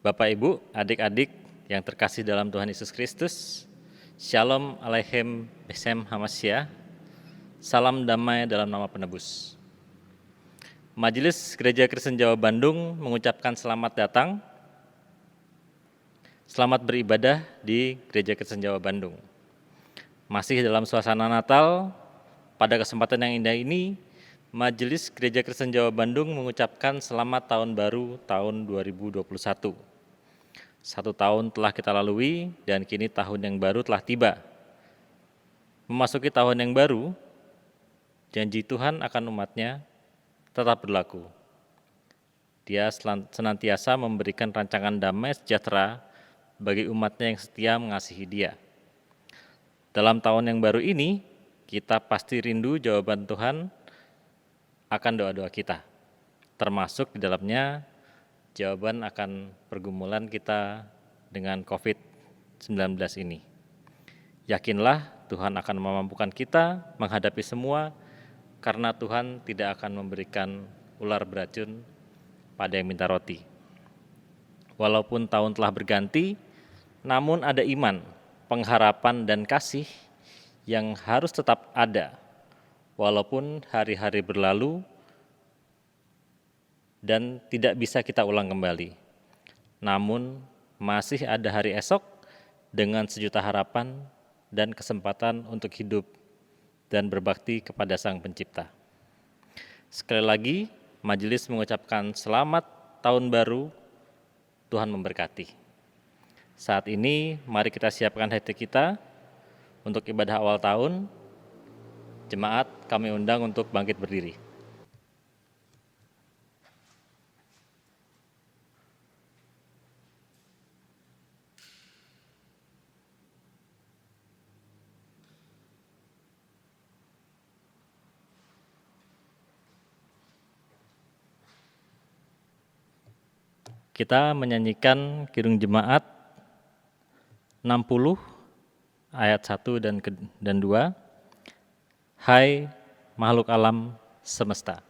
Bapak, Ibu, adik-adik yang terkasih dalam Tuhan Yesus Kristus, Shalom Aleichem Besem Hamasya, salam damai dalam nama penebus. Majelis Gereja Kristen Jawa Bandung mengucapkan selamat datang, selamat beribadah di Gereja Kristen Jawa Bandung. Masih dalam suasana Natal, pada kesempatan yang indah ini, Majelis Gereja Kristen Jawa Bandung mengucapkan selamat tahun baru tahun 2021. 1 tahun telah kita lalui dan kini tahun yang baru telah tiba. Memasuki tahun yang baru, janji Tuhan akan umatnya tetap berlaku. Dia senantiasa memberikan rancangan damai sejahtera bagi umatnya yang setia mengasihi Dia. Dalam tahun yang baru ini, kita pasti rindu jawaban Tuhan akan doa-doa kita, termasuk di dalamnya jawaban akan pergumulan kita dengan COVID-19 ini. Yakinlah Tuhan akan memampukan kita menghadapi semua, karena Tuhan tidak akan memberikan ular beracun pada yang minta roti. Walaupun tahun telah berganti, namun ada iman, pengharapan, dan kasih yang harus tetap ada, walaupun hari-hari berlalu dan tidak bisa kita ulang kembali. Namun masih ada hari esok dengan sejuta harapan dan kesempatan untuk hidup dan berbakti kepada Sang Pencipta. Sekali lagi, majelis mengucapkan selamat tahun baru, Tuhan memberkati. Saat ini, mari kita siapkan hati kita untuk ibadah awal tahun. Jemaat, kami undang untuk bangkit berdiri. Kita menyanyikan Kidung Jemaat 60 ayat 1 dan 2. Hai makhluk alam semesta.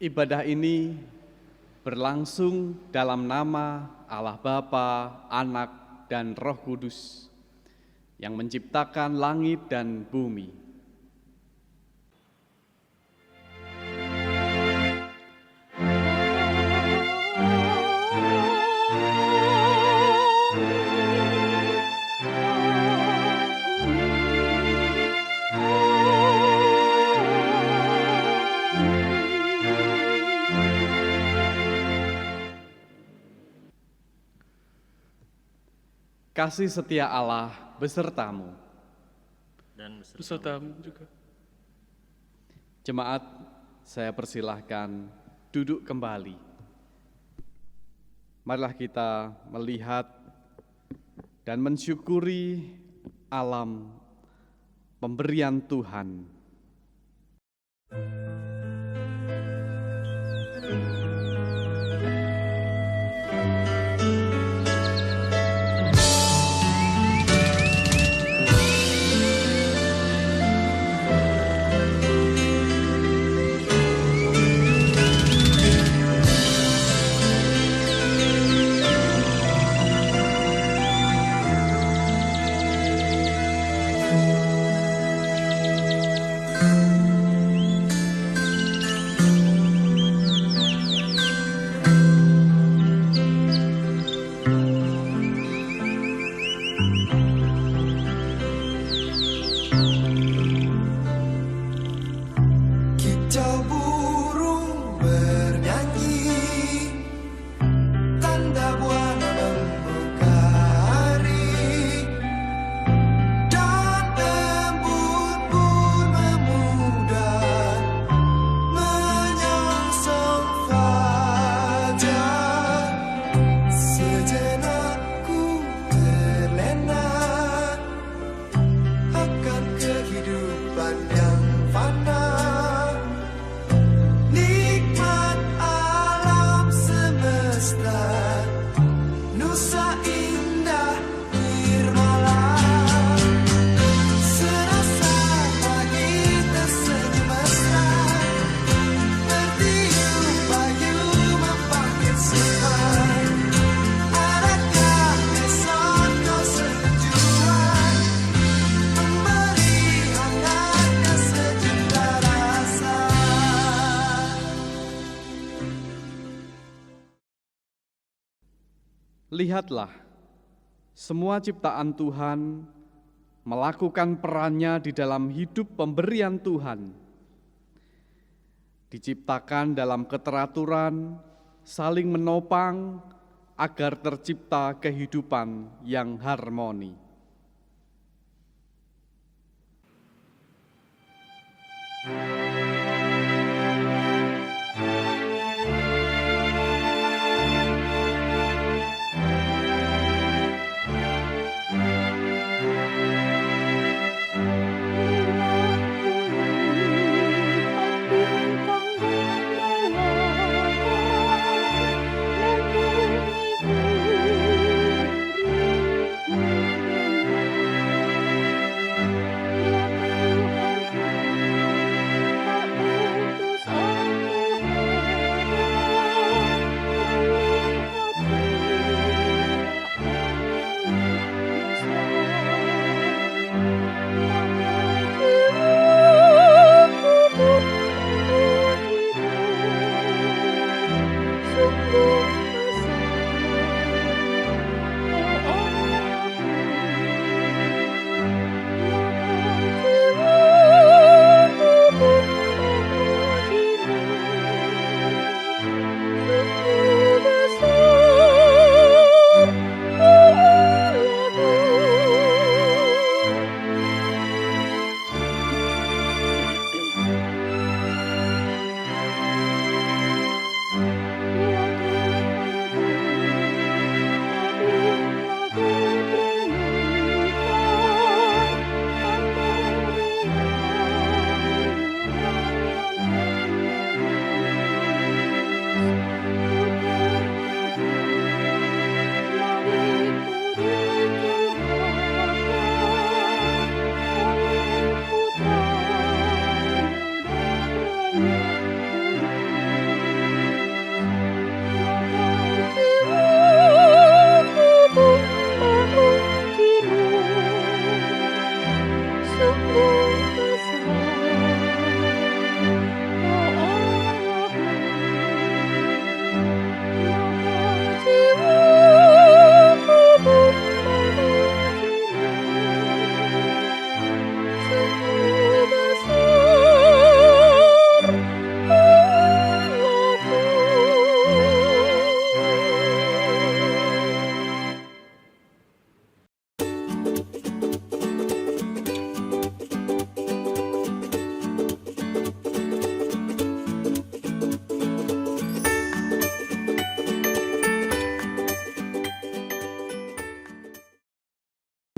Ibadah ini berlangsung dalam nama Allah Bapa, Anak, dan Roh Kudus yang menciptakan langit dan bumi. Kasih setia Allah besertamu. Dan besertamu juga. Jemaat, saya persilahkan duduk kembali. Marilah kita melihat dan mensyukuri alam pemberian Tuhan. Kicau burung bernyanyi, tanda buana membuka hari, dan embun pun memudar menyongsong fajar. Sejenak ku terlena akan kehidupan yang fana. Nikmat alam semesta, nusa indah nirmala. Serasa pagi tersenyum mesra, bertiup bayu memanggil semai. Adakah esok kau setujuan memberi hangatnya sejuta rasa? Lihatlah, semua ciptaan Tuhan melakukan perannya di dalam hidup pemberian Tuhan. Diciptakan dalam keteraturan, saling menopang, agar tercipta kehidupan yang harmoni.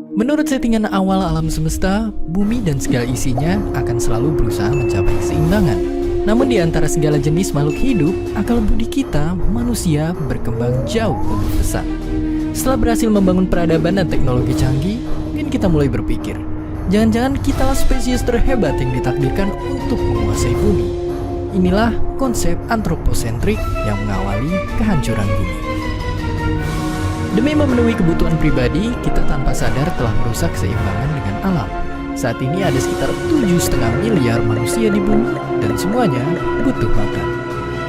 Menurut settingan awal alam semesta, bumi dan segala isinya akan selalu berusaha mencapai keseimbangan. Namun di antara segala jenis makhluk hidup, akal budi kita, manusia, berkembang jauh lebih pesat. Setelah berhasil membangun peradaban dan teknologi canggih, mungkin kita mulai berpikir, jangan-jangan kitalah spesies terhebat yang ditakdirkan untuk menguasai bumi. Inilah konsep antroposentrik yang mengawali kehancuran bumi. Demi memenuhi kebutuhan pribadi, kita tanpa sadar telah merusak keseimbangan dengan alam. Saat ini ada sekitar 7,5 miliar manusia di bumi dan semuanya butuh makan.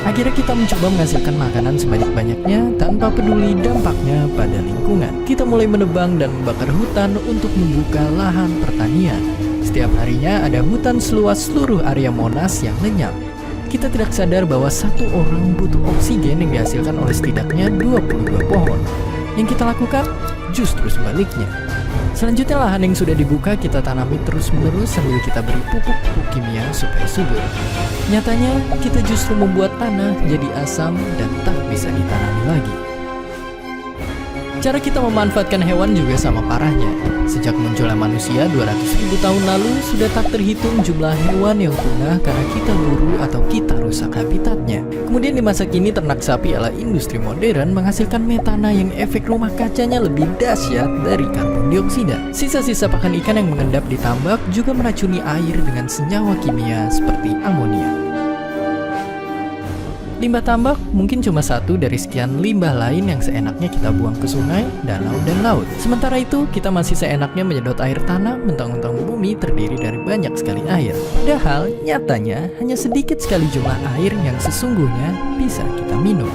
Akhirnya kita mencoba menghasilkan makanan sebanyak-banyaknya tanpa peduli dampaknya pada lingkungan. Kita mulai menebang dan membakar hutan untuk membuka lahan pertanian. Setiap harinya ada hutan seluas seluruh area Monas yang lenyap. Kita tidak sadar bahwa satu orang butuh oksigen yang dihasilkan oleh setidaknya 22 pohon. Yang kita lakukan justru sebaliknya. Selanjutnya lahan yang sudah dibuka kita tanami terus-menerus sambil kita beri pupuk-pupuk kimia supaya subur. Nyatanya kita justru membuat tanah jadi asam dan tak bisa ditanami lagi. Cara kita memanfaatkan hewan juga sama parahnya. Sejak munculnya manusia 200.000 tahun lalu, sudah tak terhitung jumlah hewan yang punah karena kita buru atau kita rusak habitatnya. Kemudian di masa kini ternak sapi ala industri modern menghasilkan metana yang efek rumah kacanya lebih dahsyat dari karbon dioksida. Sisa-sisa pakan ikan yang mengendap di tambak juga meracuni air dengan senyawa kimia seperti amonia. Limbah tambak mungkin cuma satu dari sekian limbah lain yang seenaknya kita buang ke sungai, danau, dan laut. Sementara itu, kita masih seenaknya menyedot air tanah mentang-mentang bumi terdiri dari banyak sekali air. Padahal, nyatanya hanya sedikit sekali jumlah air yang sesungguhnya bisa kita minum.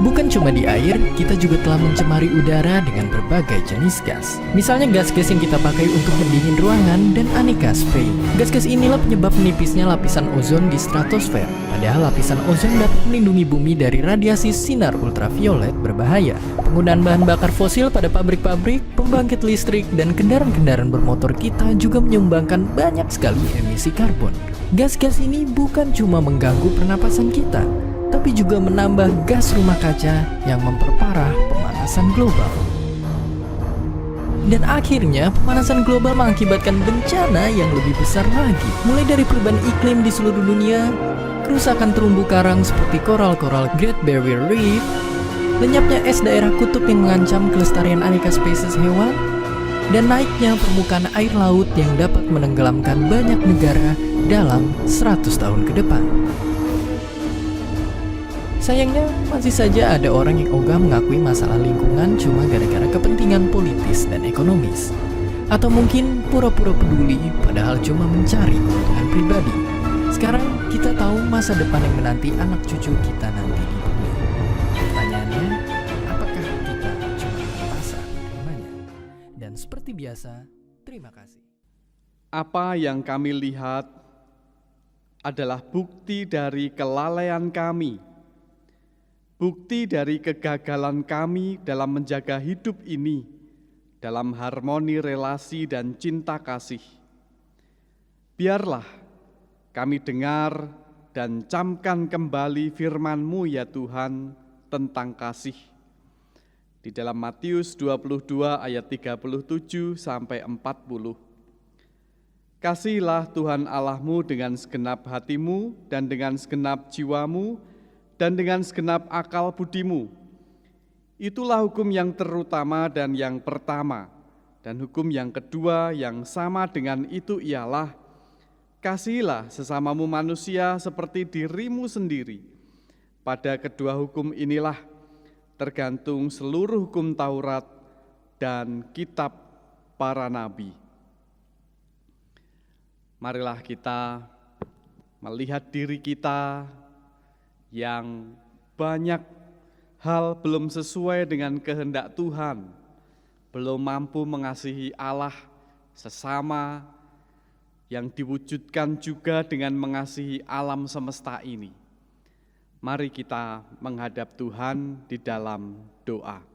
Bukan cuma di air, kita juga telah mencemari udara dengan berbagai jenis gas. Misalnya gas-gas yang kita pakai untuk pendingin ruangan dan aneka spray. Gas-gas inilah penyebab menipisnya lapisan ozon di stratosfer. Padahal lapisan ozon dapat melindungi bumi dari radiasi sinar ultraviolet berbahaya. Penggunaan bahan bakar fosil pada pabrik-pabrik, pembangkit listrik, dan kendaraan-kendaraan bermotor kita juga menyumbangkan banyak sekali emisi karbon. Gas-gas ini bukan cuma mengganggu pernapasan kita, tapi juga menambah gas rumah kaca yang memperparah pemanasan global. Dan akhirnya pemanasan global mengakibatkan bencana yang lebih besar lagi. Mulai dari perubahan iklim di seluruh dunia, kerusakan terumbu karang seperti koral-koral Great Barrier Reef, lenyapnya es daerah kutub yang mengancam kelestarian aneka spesies hewan, dan naiknya permukaan air laut yang dapat menenggelamkan banyak negara dalam 100 tahun ke depan. Sayangnya, masih saja ada orang yang ogah mengakui masalah lingkungan cuma gara-gara kepentingan politis dan ekonomis. Atau mungkin pura-pura peduli padahal cuma mencari keuntungan pribadi. Sekarang kita tahu masa depan yang menanti anak cucu kita nanti di bumi. Pertanyaannya, apakah kita cuma terpaksa menerimanya? Dan seperti biasa, terima kasih. Apa yang kami lihat adalah bukti dari kelalaian kami, bukti dari kegagalan kami dalam menjaga hidup ini dalam harmoni relasi dan cinta kasih. Biarlah kami dengar dan camkan kembali firman-Mu ya Tuhan tentang kasih. Di dalam Matius 22 ayat 37 sampai 40. Kasihilah Tuhan Allahmu dengan segenap hatimu dan dengan segenap jiwamu dan dengan segenap akal budimu. Itulah hukum yang terutama dan yang pertama. Dan hukum yang kedua yang sama dengan itu ialah, kasihilah sesamamu manusia seperti dirimu sendiri. Pada kedua hukum inilah tergantung seluruh hukum Taurat dan kitab para nabi. Marilah kita melihat diri kita yang banyak hal belum sesuai dengan kehendak Tuhan, belum mampu mengasihi Allah sesama yang diwujudkan juga dengan mengasihi alam semesta ini. Mari kita menghadap Tuhan di dalam doa.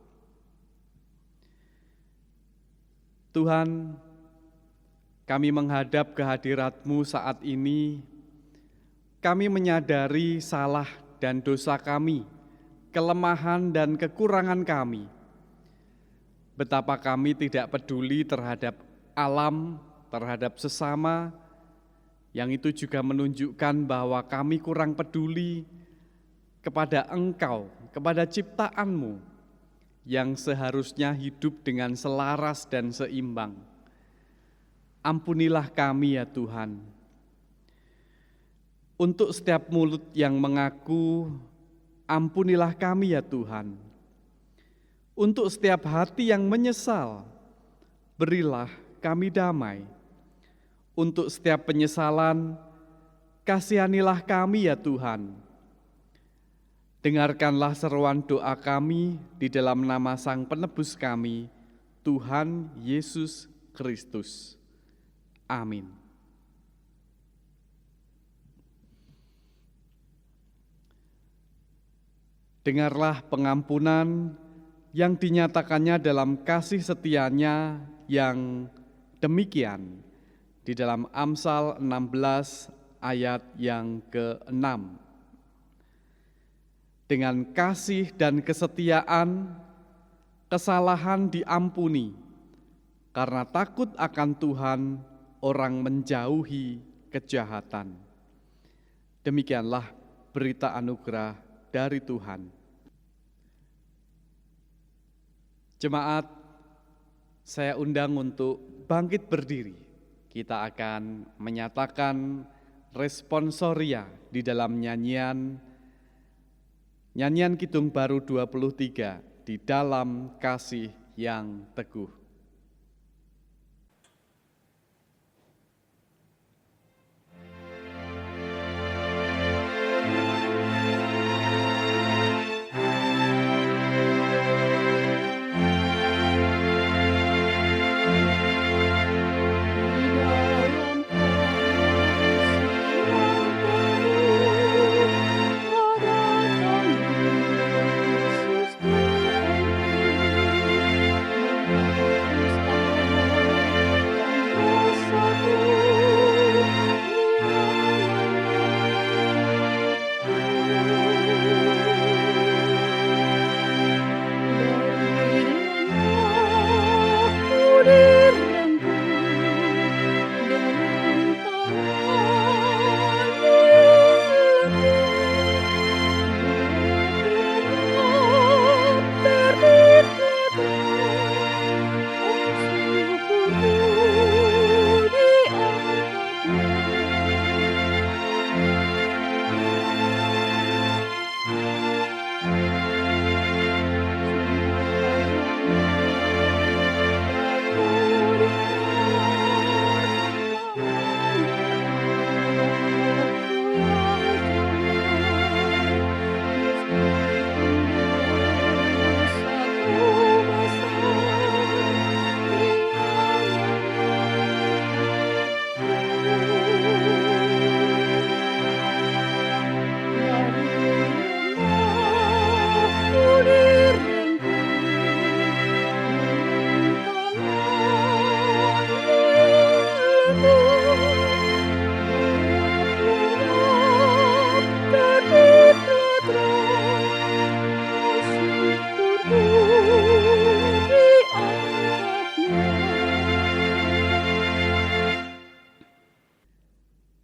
Tuhan, kami menghadap kehadirat-Mu saat ini. Kami menyadari salah dan dosa kami, kelemahan dan kekurangan kami. betapa kami tidak peduli terhadap alam, terhadap sesama, yang itu juga menunjukkan bahwa kami kurang peduli kepada Engkau, kepada ciptaan-Mu, yang seharusnya hidup dengan selaras dan seimbang. Ampunilah kami ya Tuhan. Untuk setiap mulut yang mengaku, ampunilah kami ya Tuhan. Untuk setiap hati yang menyesal, berilah kami damai. Untuk setiap penyesalan, kasihanilah kami ya Tuhan. Dengarkanlah seruan doa kami di dalam nama Sang Penebus kami, Tuhan Yesus Kristus. Amin. Dengarlah pengampunan yang dinyatakannya dalam kasih setianya yang demikian di dalam Amsal 16 ayat yang ke-6. Dengan kasih dan kesetiaan, kesalahan diampuni, karena takut akan Tuhan, orang menjauhi kejahatan. Demikianlah berita anugerah dari Tuhan. Jemaat, saya undang untuk bangkit berdiri. Kita akan menyatakan responsoria di dalam nyanyian Kidung Baru 23, di dalam kasih yang teguh.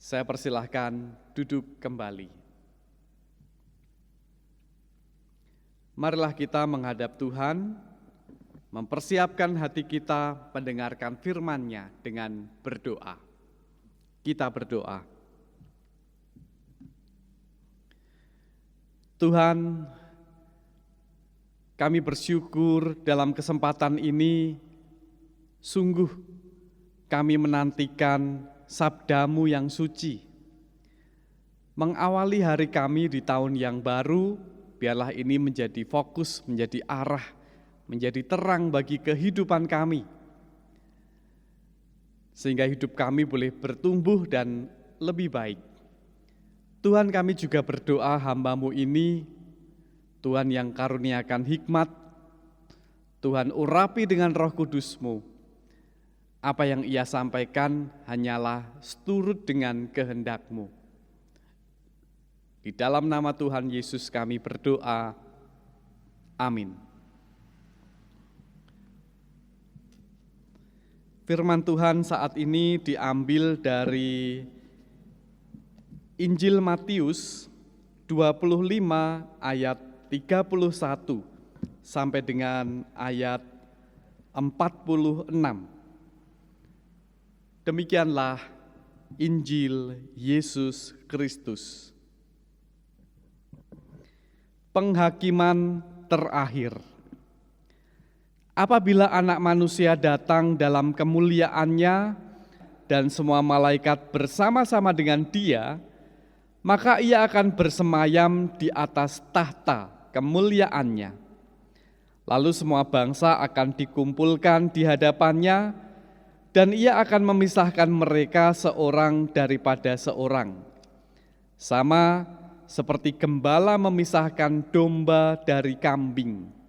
Saya persilahkan duduk kembali. Marilah kita menghadap Tuhan, mempersiapkan hati kita mendengarkan firman-Nya dengan berdoa. Kita berdoa. Tuhan, kami bersyukur dalam kesempatan ini, sungguh kami menantikan sabda-Mu yang suci. Mengawali hari kami di tahun yang baru, biarlah ini menjadi fokus, menjadi arah, menjadi terang bagi kehidupan kami. Sehingga hidup kami boleh bertumbuh dan lebih baik. Tuhan, kami juga berdoa hamba-Mu ini, Tuhan yang karuniakan hikmat, Tuhan urapi dengan Roh Kudus-Mu. Apa yang Ia sampaikan hanyalah seturut dengan kehendak-Mu. Di dalam nama Tuhan Yesus kami berdoa. Amin. Firman Tuhan saat ini diambil dari Injil Matius 25 ayat 31 sampai dengan ayat 46. Demikianlah Injil Yesus Kristus. Penghakiman terakhir. Apabila Anak Manusia datang dalam kemuliaannya dan semua malaikat bersama-sama dengan Dia, maka Ia akan bersemayam di atas tahta kemuliaannya. Lalu semua bangsa akan dikumpulkan di hadapannya, dan Ia akan memisahkan mereka seorang daripada seorang, sama seperti gembala memisahkan domba dari kambing.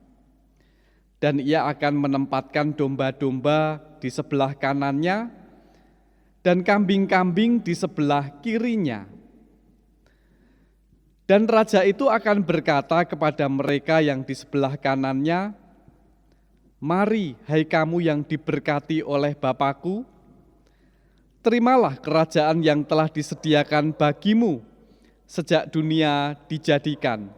Dan Ia akan menempatkan domba-domba di sebelah kanannya dan kambing-kambing di sebelah kirinya. Dan raja itu akan berkata kepada mereka yang di sebelah kanannya, "Mari, hai kamu yang diberkati oleh Bapa-Ku, terimalah kerajaan yang telah disediakan bagimu sejak dunia dijadikan.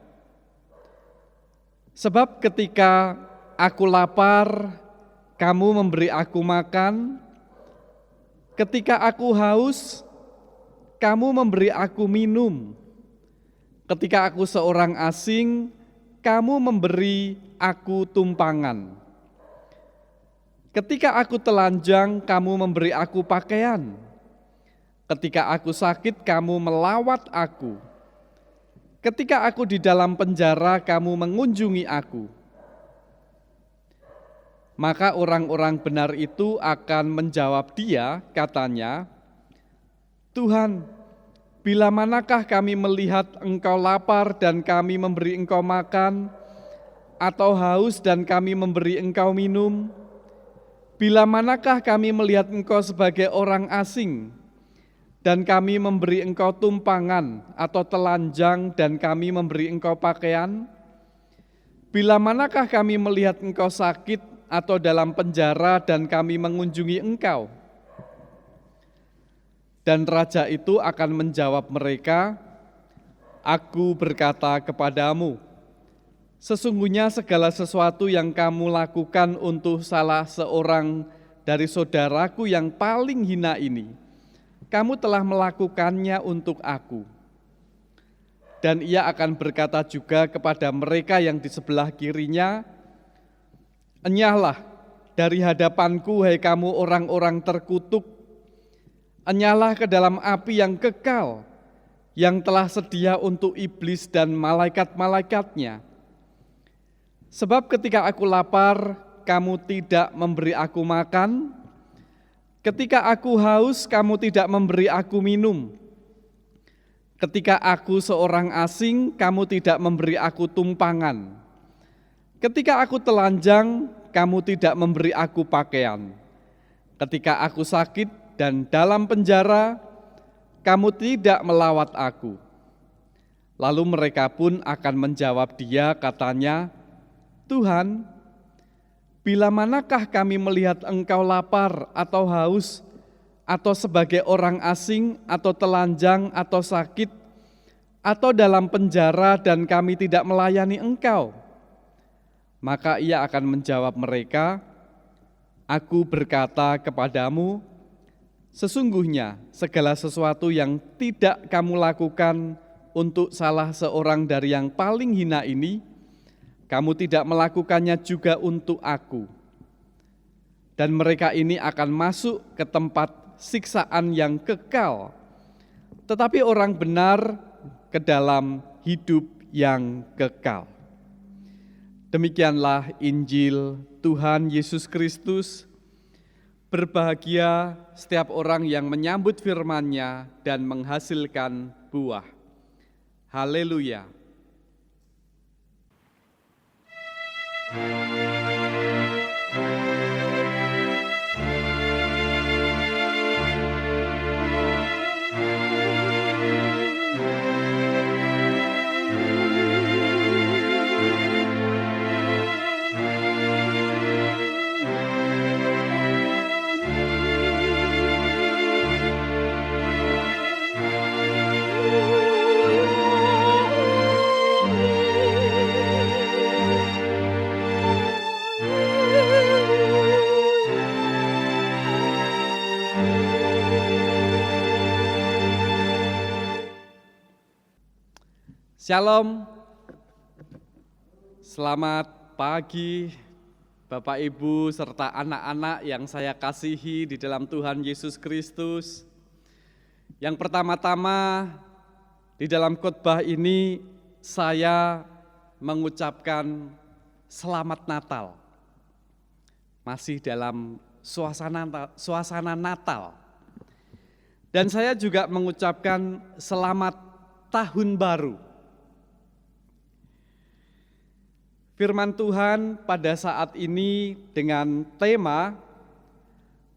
Sebab ketika aku lapar, kamu memberi aku makan. Ketika aku haus, kamu memberi aku minum. Ketika aku seorang asing, kamu memberi aku tumpangan. Ketika aku telanjang, kamu memberi aku pakaian. Ketika aku sakit, kamu melawat aku. Ketika aku di dalam penjara, kamu mengunjungi aku." Maka orang-orang benar itu akan menjawab Dia, katanya, "Tuhan, bila manakah kami melihat Engkau lapar dan kami memberi Engkau makan, atau haus dan kami memberi Engkau minum? Bila manakah kami melihat Engkau sebagai orang asing dan kami memberi Engkau tumpangan, atau telanjang dan kami memberi Engkau pakaian? Bila manakah kami melihat Engkau sakit atau dalam penjara dan kami mengunjungi Engkau?" Dan raja itu akan menjawab mereka, "Aku berkata kepadamu, sesungguhnya segala sesuatu yang kamu lakukan untuk salah seorang dari saudaraku yang paling hina ini, kamu telah melakukannya untuk aku." Dan Ia akan berkata juga kepada mereka yang di sebelah kirinya, "Enyahlah dari hadapanku, hai kamu orang-orang terkutuk, enyahlah ke dalam api yang kekal, yang telah sedia untuk iblis dan malaikat-malaikatnya. Sebab ketika aku lapar, kamu tidak memberi aku makan. Ketika aku haus, kamu tidak memberi aku minum. Ketika aku seorang asing, kamu tidak memberi aku tumpangan. Ketika aku telanjang, kamu tidak memberi aku pakaian. Ketika aku sakit dan dalam penjara, kamu tidak melawat aku." Lalu mereka pun akan menjawab Dia, katanya, "Tuhan, bila manakah kami melihat Engkau lapar atau haus, atau sebagai orang asing, atau telanjang, atau sakit, atau dalam penjara dan kami tidak melayani Engkau?" Maka Ia akan menjawab mereka, "Aku berkata kepadamu, sesungguhnya segala sesuatu yang tidak kamu lakukan untuk salah seorang dari yang paling hina ini, kamu tidak melakukannya juga untuk aku." Dan mereka ini akan masuk ke tempat siksaan yang kekal, tetapi orang benar ke dalam hidup yang kekal. Demikianlah Injil Tuhan Yesus Kristus. Berbahagia setiap orang yang menyambut firman-Nya dan menghasilkan buah. Haleluya. Shalom, selamat pagi Bapak Ibu serta anak-anak yang saya kasihi di dalam Tuhan Yesus Kristus. Yang pertama-tama di dalam khotbah ini saya mengucapkan selamat Natal. Masih dalam suasana Natal. Dan saya juga mengucapkan selamat Tahun Baru. Firman Tuhan pada saat ini dengan tema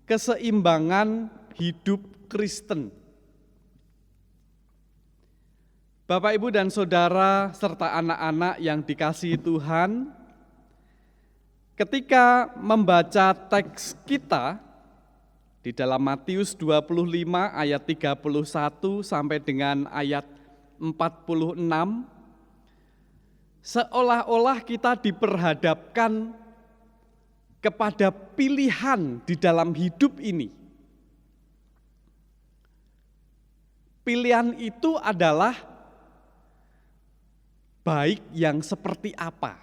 keseimbangan hidup Kristen. Bapak, Ibu, dan Saudara serta anak-anak yang dikasihi Tuhan, ketika membaca teks kita di dalam Matius 25 ayat 31 sampai dengan ayat 46, seolah-olah kita diperhadapkan kepada pilihan di dalam hidup ini. Pilihan itu adalah baik yang seperti apa?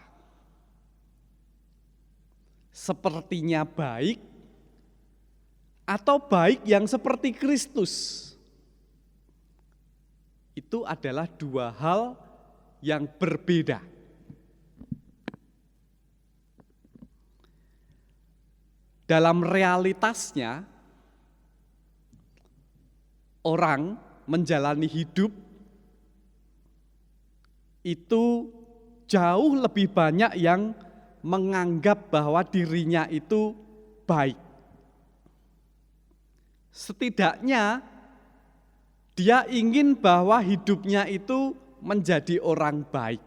Sepertinya baik atau baik yang seperti Kristus? Itu adalah dua hal yang berbeda. Dalam realitasnya, orang menjalani hidup itu jauh lebih banyak yang menganggap bahwa dirinya itu baik. Setidaknya dia ingin bahwa hidupnya itu menjadi orang baik.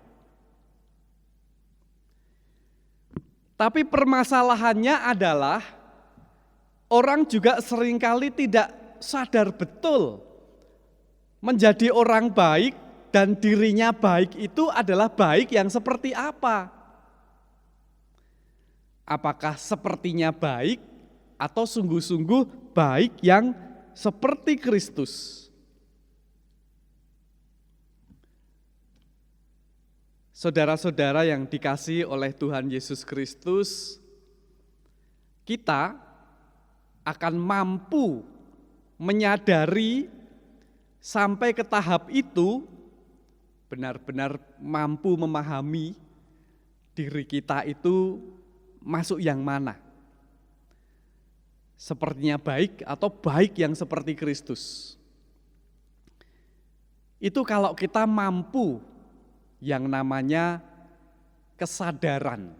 Tapi permasalahannya adalah orang juga seringkali tidak sadar betul menjadi orang baik dan dirinya baik itu adalah baik yang seperti apa? Apakah sepertinya baik atau sungguh-sungguh baik yang seperti Kristus? Saudara-saudara yang dikasihi oleh Tuhan Yesus Kristus, kita akan mampu menyadari sampai ke tahap itu, benar-benar mampu memahami diri kita itu masuk yang mana. Sepertinya baik atau baik yang seperti Kristus. Itu kalau kita mampu yang namanya kesadaran.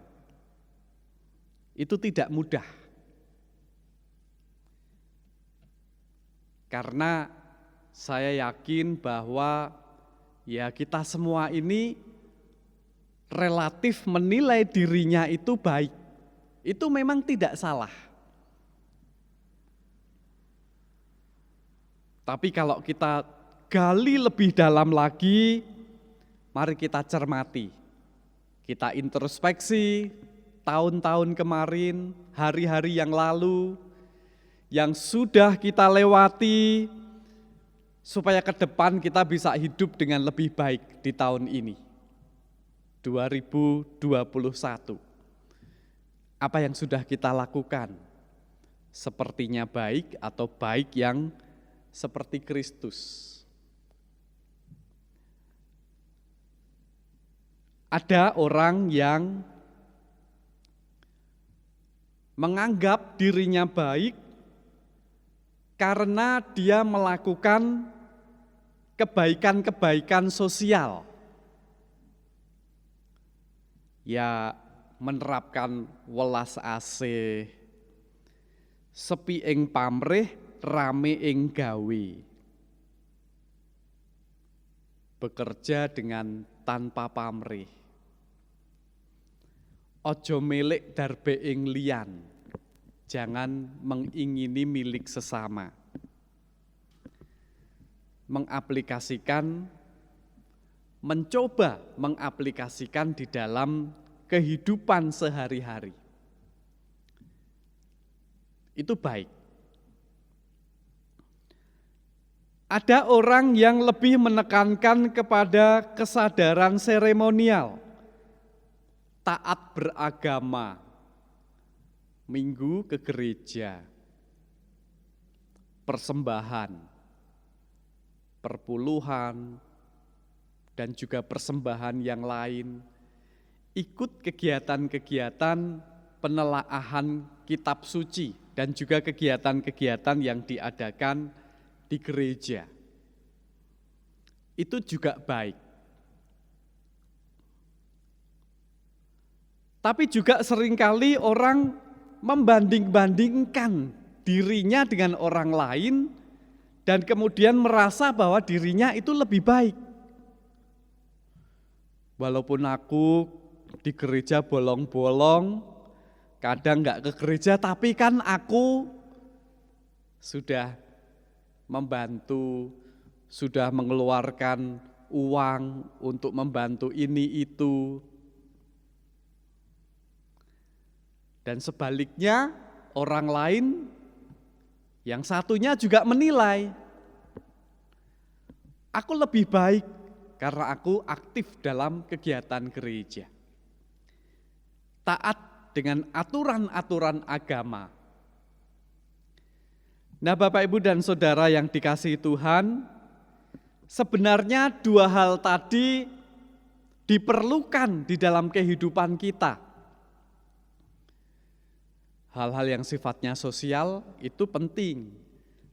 Itu tidak mudah. Karena saya yakin bahwa ya kita semua ini relatif menilai dirinya itu baik. Itu memang tidak salah. Tapi kalau kita gali lebih dalam lagi, mari kita cermati, kita introspeksi tahun-tahun kemarin, hari-hari yang lalu, yang sudah kita lewati, supaya ke depan kita bisa hidup dengan lebih baik di tahun ini, 2021. Apa yang sudah kita lakukan? Sepertinya baik atau baik yang seperti Kristus? Ada orang yang menganggap dirinya baik karena dia melakukan kebaikan-kebaikan sosial. Ya, menerapkan welas asih, sepi ing pamrih, rame ing gawe. Bekerja dengan tanpa pamrih. Ojo milik darbe ing liyan, jangan mengingini milik sesama. Mencoba mengaplikasikan di dalam kehidupan sehari-hari. Itu baik. Ada orang yang lebih menekankan kepada kesadaran seremonial, taat beragama, minggu ke gereja, persembahan, perpuluhan, dan juga persembahan yang lain, ikut kegiatan-kegiatan penelaahan kitab suci dan juga kegiatan-kegiatan yang diadakan di gereja. Itu juga baik. Tapi juga seringkali orang membanding-bandingkan dirinya dengan orang lain dan kemudian merasa bahwa dirinya itu lebih baik. Walaupun aku di gereja bolong-bolong, kadang enggak ke gereja, tapi kan aku sudah membantu, sudah mengeluarkan uang untuk membantu ini itu. Dan sebaliknya orang lain yang satunya juga menilai, aku lebih baik karena aku aktif dalam kegiatan gereja. Taat dengan aturan-aturan agama. Nah, Bapak, Ibu, dan Saudara yang dikasihi Tuhan, sebenarnya dua hal tadi diperlukan di dalam kehidupan kita. Hal-hal yang sifatnya sosial itu penting,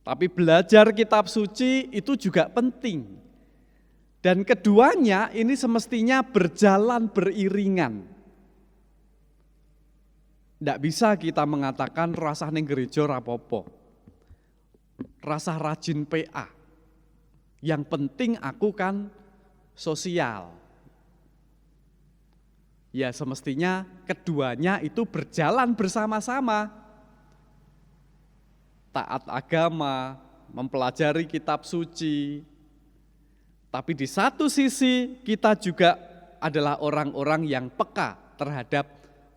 tapi belajar kitab suci itu juga penting. Dan keduanya ini semestinya berjalan beriringan. Tidak bisa kita mengatakan rasa ning gereja rapopo, rasa rajin PA. Yang penting aku kan sosial. Ya semestinya keduanya itu berjalan bersama-sama. Taat agama, mempelajari kitab suci. Tapi di satu sisi kita juga adalah orang-orang yang peka terhadap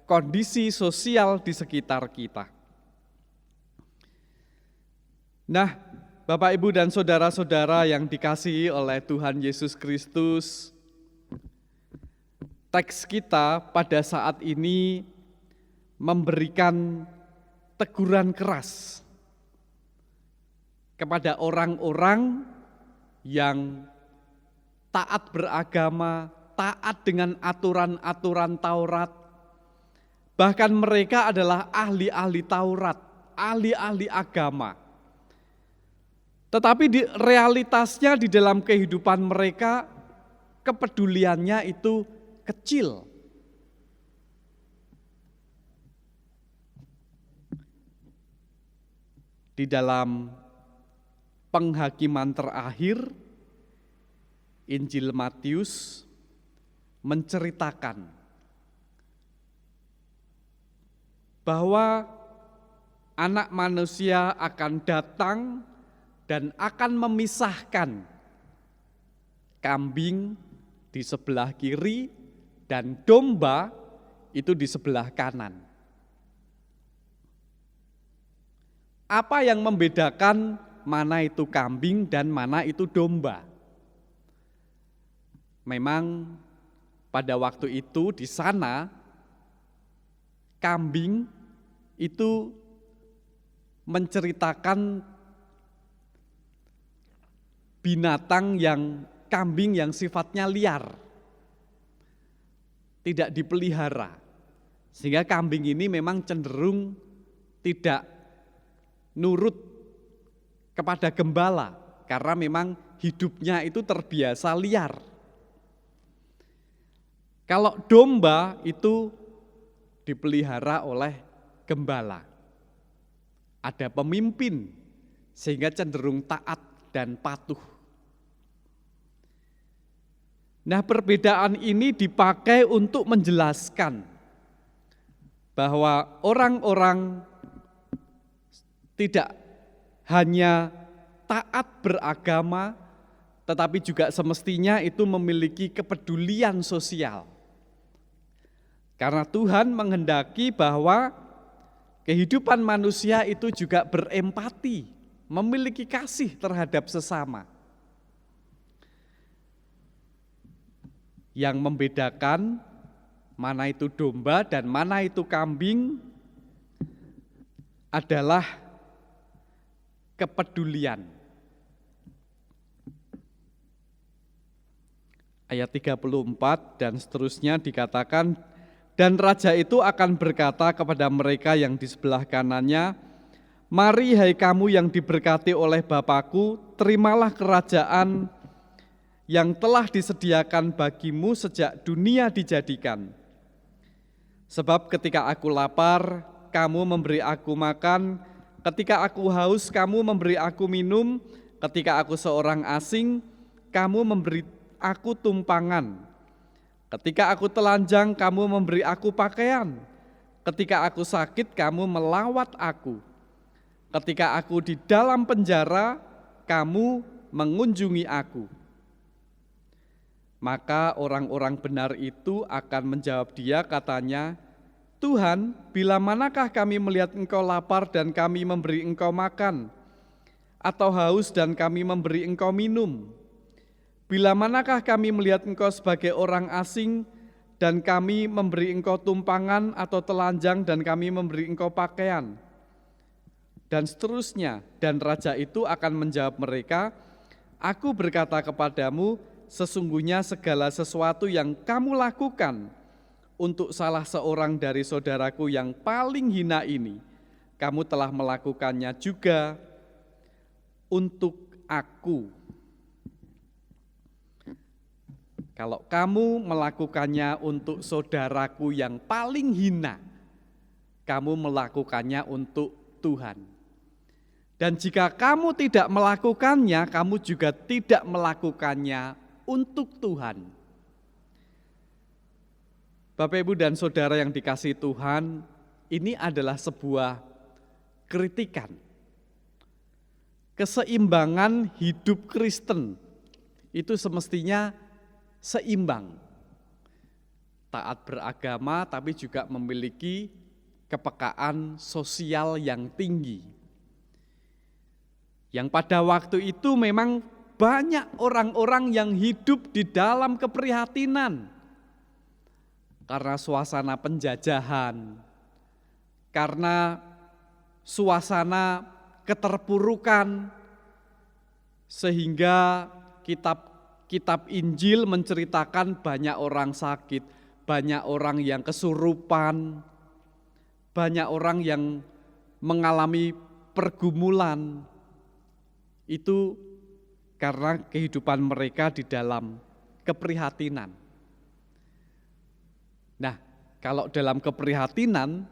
kondisi sosial di sekitar kita. Nah, Bapak, Ibu, dan saudara-saudara yang dikasihi oleh Tuhan Yesus Kristus, teks kita pada saat ini memberikan teguran keras kepada orang-orang yang taat beragama, taat dengan aturan-aturan Taurat. Bahkan mereka adalah ahli-ahli Taurat, ahli-ahli agama. Tetapi di realitasnya di dalam kehidupan mereka, kepeduliannya itu kecil. Di dalam penghakiman terakhir, Injil Matius menceritakan bahwa Anak Manusia akan datang dan akan memisahkan kambing di sebelah kiri dan domba itu di sebelah kanan. Apa yang membedakan mana itu kambing dan mana itu domba? Memang pada waktu itu di sana kambing itu menceritakan binatang yang kambing yang sifatnya liar, tidak dipelihara. Sehingga kambing ini memang cenderung tidak nurut kepada gembala karena memang hidupnya itu terbiasa liar. Kalau domba itu dipelihara oleh gembala. Ada pemimpin sehingga cenderung taat dan patuh. Nah, perbedaan ini dipakai untuk menjelaskan bahwa orang-orang tidak hanya taat beragama, tetapi juga semestinya itu memiliki kepedulian sosial. Karena Tuhan menghendaki bahwa kehidupan manusia itu juga berempati, memiliki kasih terhadap sesama. Yang membedakan mana itu domba dan mana itu kambing adalah kepedulian. Ayat 34 dan seterusnya dikatakan, dan raja itu akan berkata kepada mereka yang di sebelah kanannya, mari hai kamu yang diberkati oleh Bapakku, terimalah kerajaan yang telah disediakan bagimu sejak dunia dijadikan. Sebab ketika aku lapar, kamu memberi aku makan, ketika aku haus, kamu memberi aku minum, ketika aku seorang asing, kamu memberi aku tumpangan, ketika aku telanjang, kamu memberi aku pakaian, ketika aku sakit, kamu melawat aku, ketika aku di dalam penjara, kamu mengunjungi aku. Maka orang-orang benar itu akan menjawab dia, katanya, Tuhan, bila manakah kami melihat Engkau lapar dan kami memberi Engkau makan, atau haus dan kami memberi Engkau minum? Bila manakah kami melihat Engkau sebagai orang asing dan kami memberi Engkau tumpangan, atau telanjang dan kami memberi Engkau pakaian? Dan seterusnya, dan raja itu akan menjawab mereka, aku berkata kepadamu, sesungguhnya segala sesuatu yang kamu lakukan untuk salah seorang dari saudaraku yang paling hina ini, kamu telah melakukannya juga untuk aku. Kalau kamu melakukannya untuk saudaraku yang paling hina, kamu melakukannya untuk Tuhan. Dan jika kamu tidak melakukannya, kamu juga tidak melakukannya untuk Tuhan. Bapak, Ibu, dan Saudara yang dikasihi Tuhan, ini adalah sebuah kritikan. Keseimbangan hidup Kristen itu semestinya seimbang. Taat beragama tapi juga memiliki kepekaan sosial yang tinggi. Yang pada waktu itu memang banyak orang-orang yang hidup di dalam keprihatinan karena suasana penjajahan, karena suasana keterpurukan, sehingga kitab Injil menceritakan banyak orang sakit, banyak orang yang kesurupan, banyak orang yang mengalami pergumulan. Itu karena kehidupan mereka di dalam keprihatinan. Nah, kalau dalam keprihatinan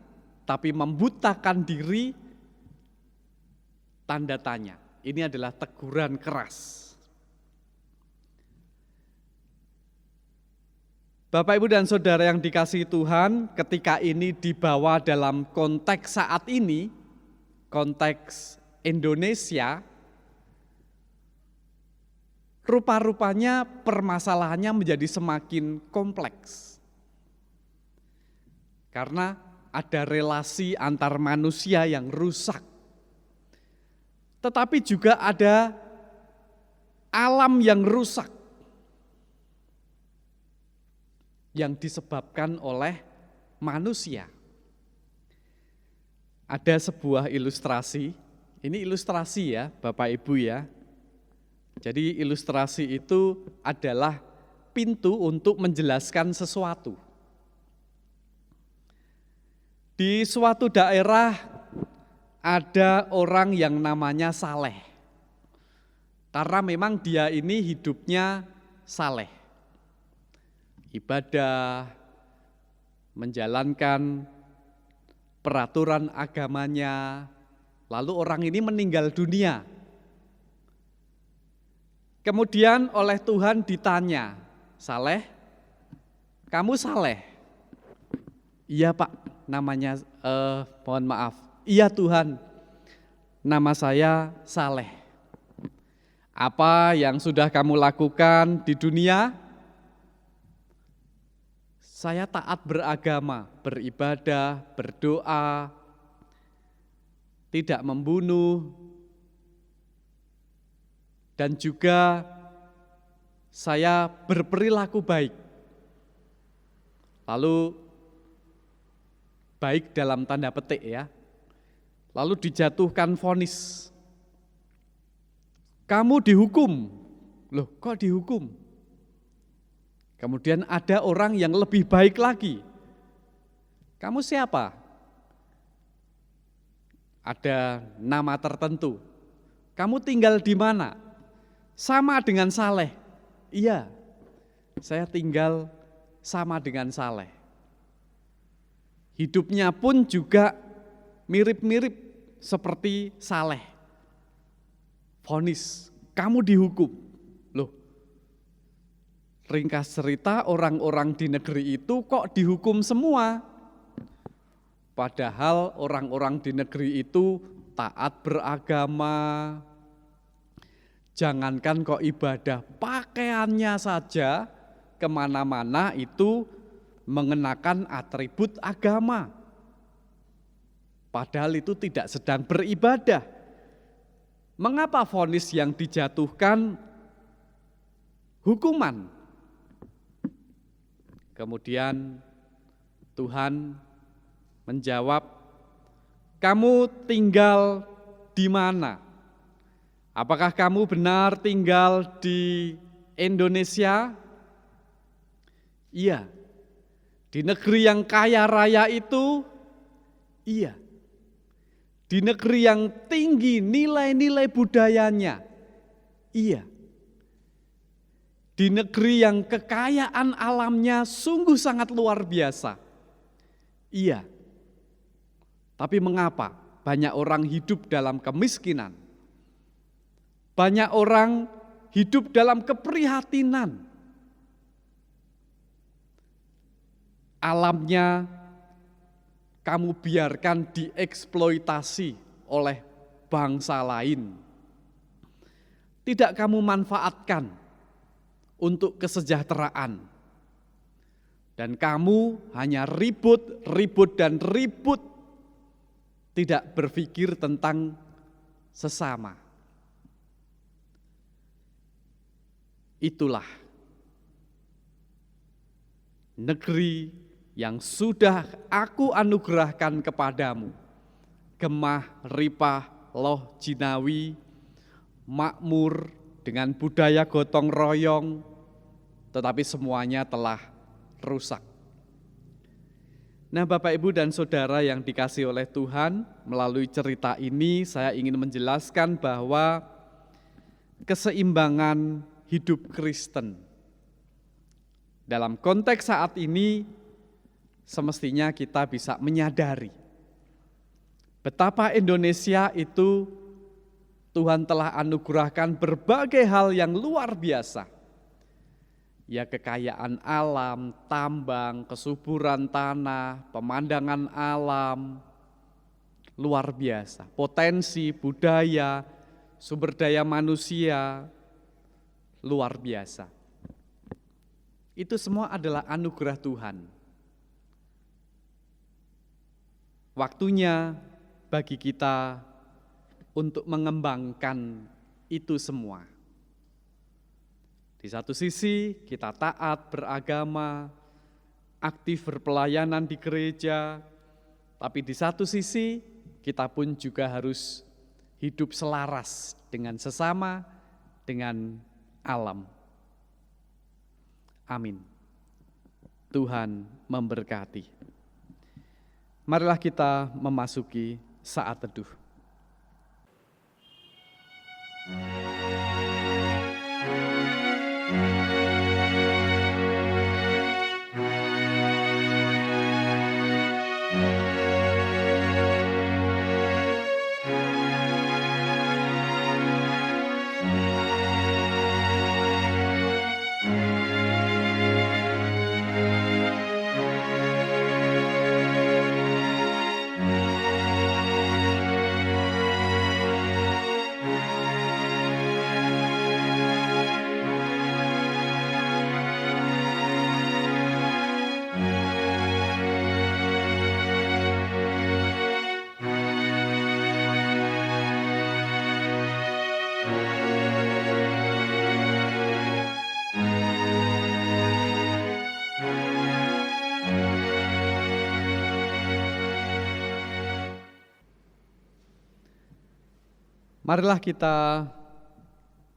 tapi membutakan diri, tanda tanya. Ini adalah teguran keras. Bapak, Ibu, dan Saudara yang dikasihi Tuhan, ketika ini dibawa dalam konteks saat ini, konteks Indonesia, rupa-rupanya permasalahannya menjadi semakin kompleks. Karena ada relasi antar manusia yang rusak. Tetapi juga ada alam yang rusak. Yang disebabkan oleh manusia. Ada sebuah ilustrasi, ini ilustrasi ya Bapak Ibu ya. Jadi ilustrasi itu adalah pintu untuk menjelaskan sesuatu. Di suatu daerah ada orang yang namanya Saleh. Karena memang dia ini hidupnya saleh. Ibadah, menjalankan peraturan agamanya, lalu orang ini meninggal dunia. Kemudian oleh Tuhan ditanya, Saleh, kamu saleh? Iya Pak, namanya, mohon maaf. Iya Tuhan, nama saya Saleh. Apa yang sudah kamu lakukan di dunia? Saya taat beragama, beribadah, berdoa, tidak membunuh, dan juga saya berperilaku baik. lalu baik dalam tanda petik ya, lalu dijatuhkan vonis. Kamu dihukum. Loh, kok dihukum? Kemudian ada orang yang lebih baik lagi. Kamu siapa? Ada nama tertentu. Kamu tinggal di mana? Sama dengan Saleh. Iya, saya tinggal sama dengan Saleh. Hidupnya pun juga mirip-mirip seperti Saleh. Vonis, kamu dihukum. Loh, ringkas cerita orang-orang di negeri itu kok dihukum semua? Padahal orang-orang di negeri itu taat beragama. Jangankan kok ibadah, pakaiannya saja kemana-mana itu mengenakan atribut agama. Padahal itu tidak sedang beribadah. Mengapa vonis yang dijatuhkan hukuman? Kemudian Tuhan menjawab, kamu tinggal di mana? Apakah kamu benar tinggal di Indonesia? Iya. Di negeri yang kaya raya itu? Iya. Di negeri yang tinggi nilai-nilai budayanya? Iya. Di negeri yang kekayaan alamnya sungguh sangat luar biasa? Iya. Tapi mengapa banyak orang hidup dalam kemiskinan? Banyak orang hidup dalam keprihatinan. Alamnya kamu biarkan dieksploitasi oleh bangsa lain. Tidak kamu manfaatkan untuk kesejahteraan. Dan kamu hanya ribut, dan ribut. Tidak berpikir tentang sesama. Itulah negeri yang sudah aku anugerahkan kepadamu. Gemah, ripah, loh jinawi, makmur dengan budaya gotong royong, tetapi semuanya telah rusak. Nah, Bapak, Ibu, dan Saudara yang dikasihi oleh Tuhan, melalui cerita ini saya ingin menjelaskan bahwa keseimbangan hidup Kristen dalam konteks saat ini semestinya kita bisa menyadari betapa Indonesia itu Tuhan telah anugerahkan berbagai hal yang luar biasa. Ya, kekayaan alam, tambang, kesuburan tanah, pemandangan alam, luar biasa. Potensi, budaya, sumber daya manusia, luar biasa. Itu semua adalah anugerah Tuhan. Waktunya bagi kita untuk mengembangkan itu semua. Di satu sisi kita taat beragama, aktif berpelayanan di gereja, tapi di satu sisi kita pun juga harus hidup selaras dengan sesama, dengan alam. Amin. Tuhan memberkati. Marilah kita memasuki saat teduh. Marilah kita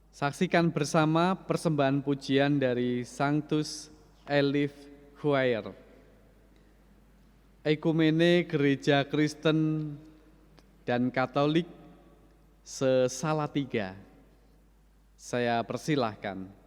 saksikan bersama persembahan pujian dari Sanctus Elif Choir. Ekumene Gereja Kristen dan Katolik se-Salatiga. Saya persilahkan.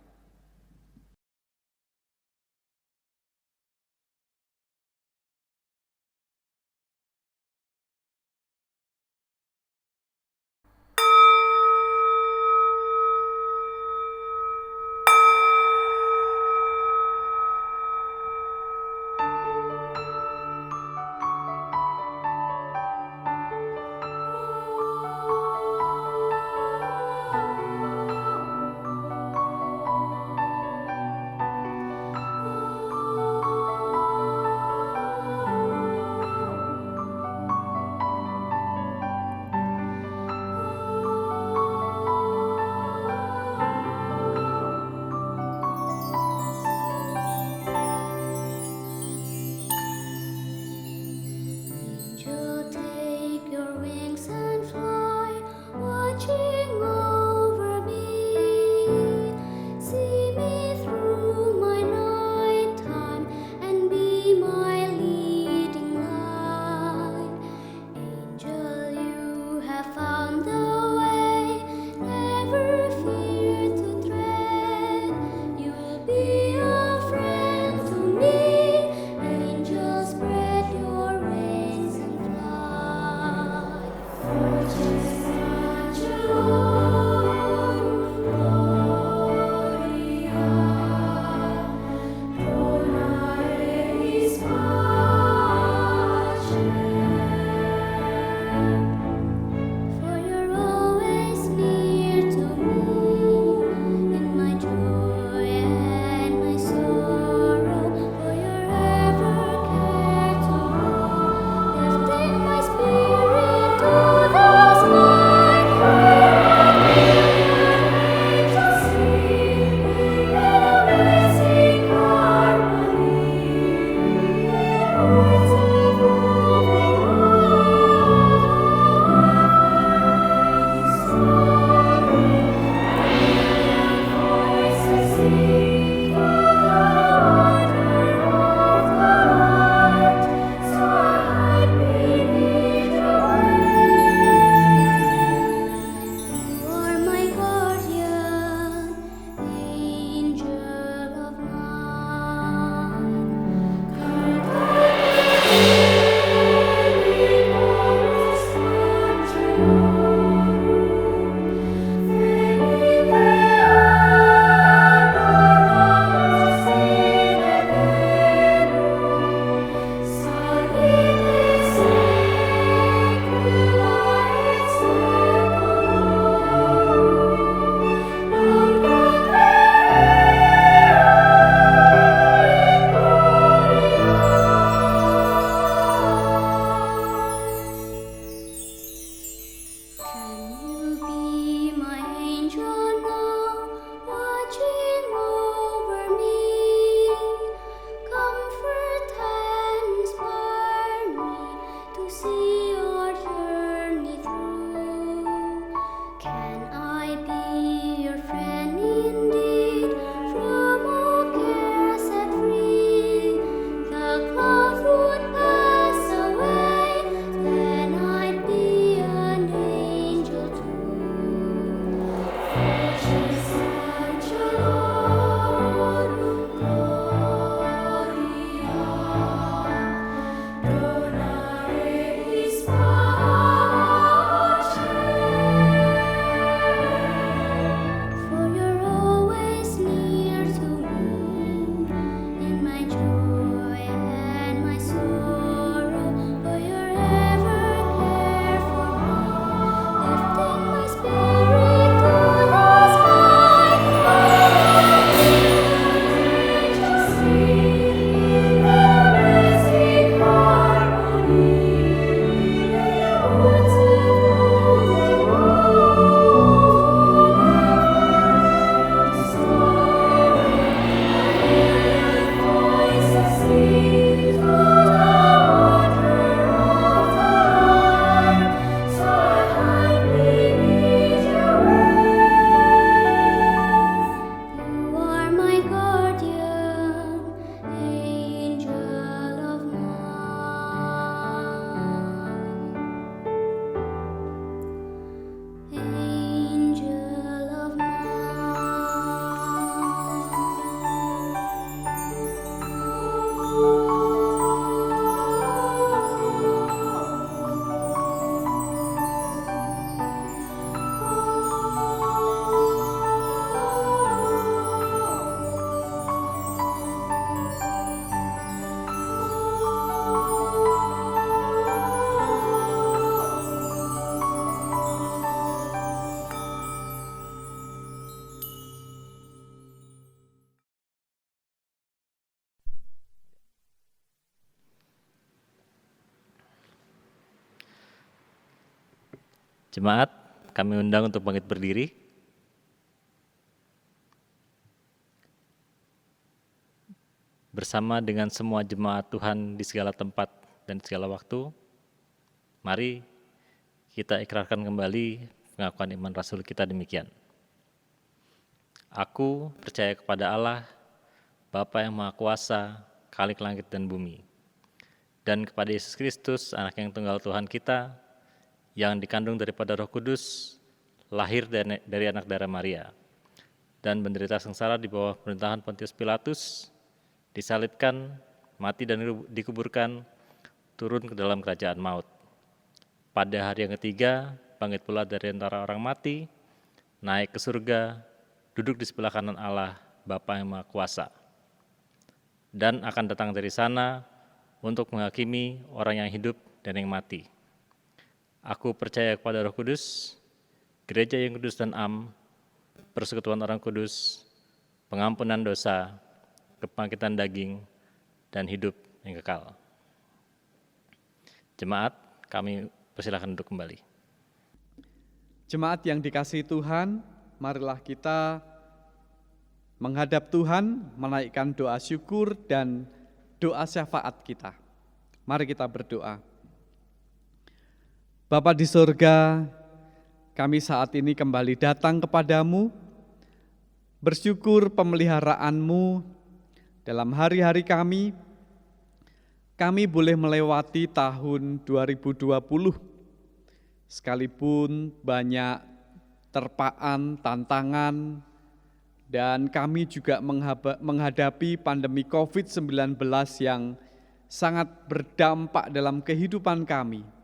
Jemaat, kami undang untuk bangkit berdiri. Bersama dengan semua jemaat Tuhan di segala tempat dan segala waktu, mari kita ikrarkan kembali pengakuan iman Rasul kita demikian. Aku percaya kepada Allah, Bapa yang Maha Kuasa, Khalik langit dan bumi, dan kepada Yesus Kristus, anak yang tunggal Tuhan kita, yang dikandung daripada Roh Kudus, lahir dari anak darah Maria, dan menderita sengsara di bawah pemerintahan Pontius Pilatus, disalibkan, mati dan dikuburkan, turun ke dalam kerajaan maut. Pada hari yang ketiga, bangkit pula dari antara orang mati, naik ke surga, duduk di sebelah kanan Allah, Bapa yang Maha Kuasa, dan akan datang dari sana untuk menghakimi orang yang hidup dan yang mati. Aku percaya kepada Roh Kudus, gereja yang kudus dan am, persekutuan orang kudus, pengampunan dosa, kebangkitan daging, dan hidup yang kekal. Jemaat, kami persilakan duduk kembali. Jemaat yang dikasihi Tuhan, marilah kita menghadap Tuhan, menaikkan doa syukur dan doa syafaat kita. Mari kita berdoa. Bapa di surga, kami saat ini kembali datang kepadamu, bersyukur pemeliharaan-Mu dalam hari-hari kami. Kami boleh melewati tahun 2020, sekalipun banyak terpaan, tantangan, dan kami juga menghadapi pandemi COVID-19 yang sangat berdampak dalam kehidupan kami.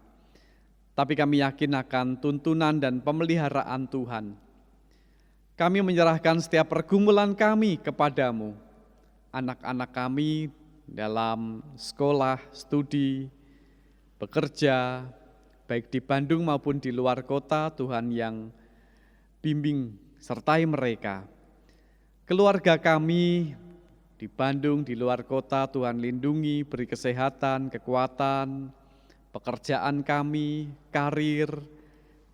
Tapi kami yakin akan tuntunan dan pemeliharaan Tuhan. Kami menyerahkan setiap pergumulan kami kepadamu, anak-anak kami dalam sekolah, studi, bekerja, baik di Bandung maupun di luar kota, Tuhan yang bimbing sertai mereka. Keluarga kami di Bandung, di luar kota, Tuhan lindungi, beri kesehatan, kekuatan, pekerjaan kami, karir,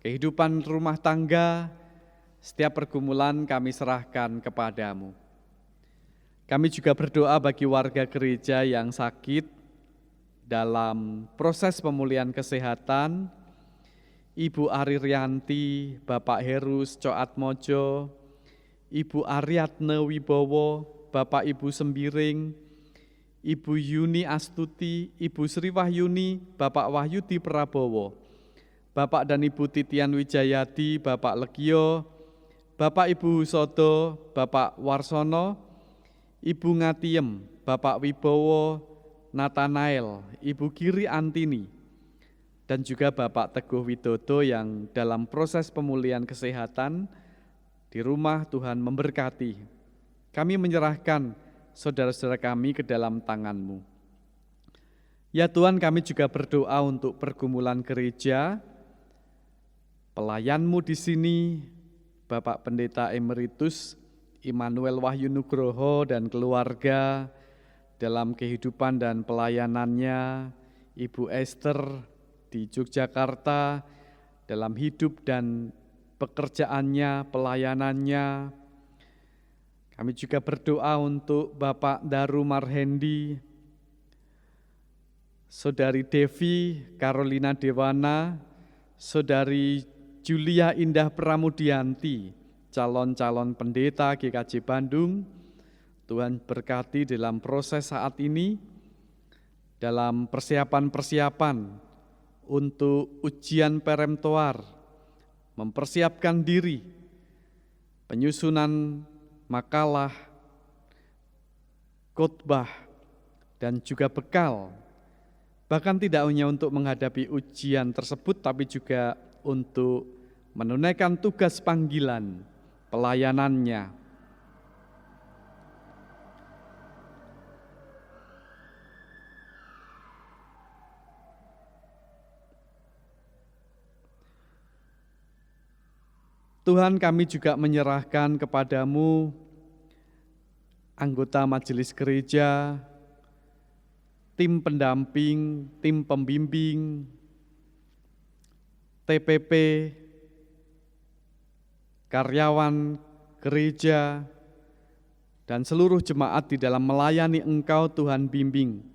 kehidupan rumah tangga, setiap pergumulan kami serahkan kepadamu. Kami juga berdoa bagi warga gereja yang sakit dalam proses pemulihan kesehatan, Ibu Ariryanti, Bapak Herus Coatmojo, Ibu Aryatne Wibowo, Bapak Ibu Sembiring, Ibu Yuni Astuti, Ibu Sri Wahyuni, Bapak Wahyudi Prabowo, Bapak dan Ibu Titian Wijayati, Bapak Legio, Bapak Ibu Husodo, Bapak Warsono, Ibu Ngatiem, Bapak Wibowo, Nathanael, Ibu Giri Antini, dan juga Bapak Teguh Widodo yang dalam proses pemulihan kesehatan di rumah. Tuhan memberkati. Kami menyerahkan saudara-saudara kami ke dalam tangan-Mu. Ya Tuhan, kami juga berdoa untuk pergumulan gereja, pelayan-Mu di sini, Bapak Pendeta Emeritus Immanuel Wahyu Nugroho dan keluarga dalam kehidupan dan pelayanannya, Ibu Esther di Yogyakarta dalam hidup dan pekerjaannya, pelayanannya. Kami juga berdoa untuk Bapak Daru Marhendi, Saudari Devi Carolina Dewana, Saudari Julia Indah Pramudianti, calon-calon pendeta GKJ Bandung. Tuhan berkati dalam proses saat ini, dalam persiapan-persiapan untuk ujian peremtoar, mempersiapkan diri, penyusunan makalah, khotbah, dan juga bekal. Bahkan tidak hanya untuk menghadapi ujian tersebut, tapi juga untuk menunaikan tugas panggilan pelayanannya. Tuhan, kami juga menyerahkan kepadamu anggota majelis gereja, tim pendamping, tim pembimbing, TPP, karyawan gereja, dan seluruh jemaat di dalam melayani Engkau Tuhan bimbing.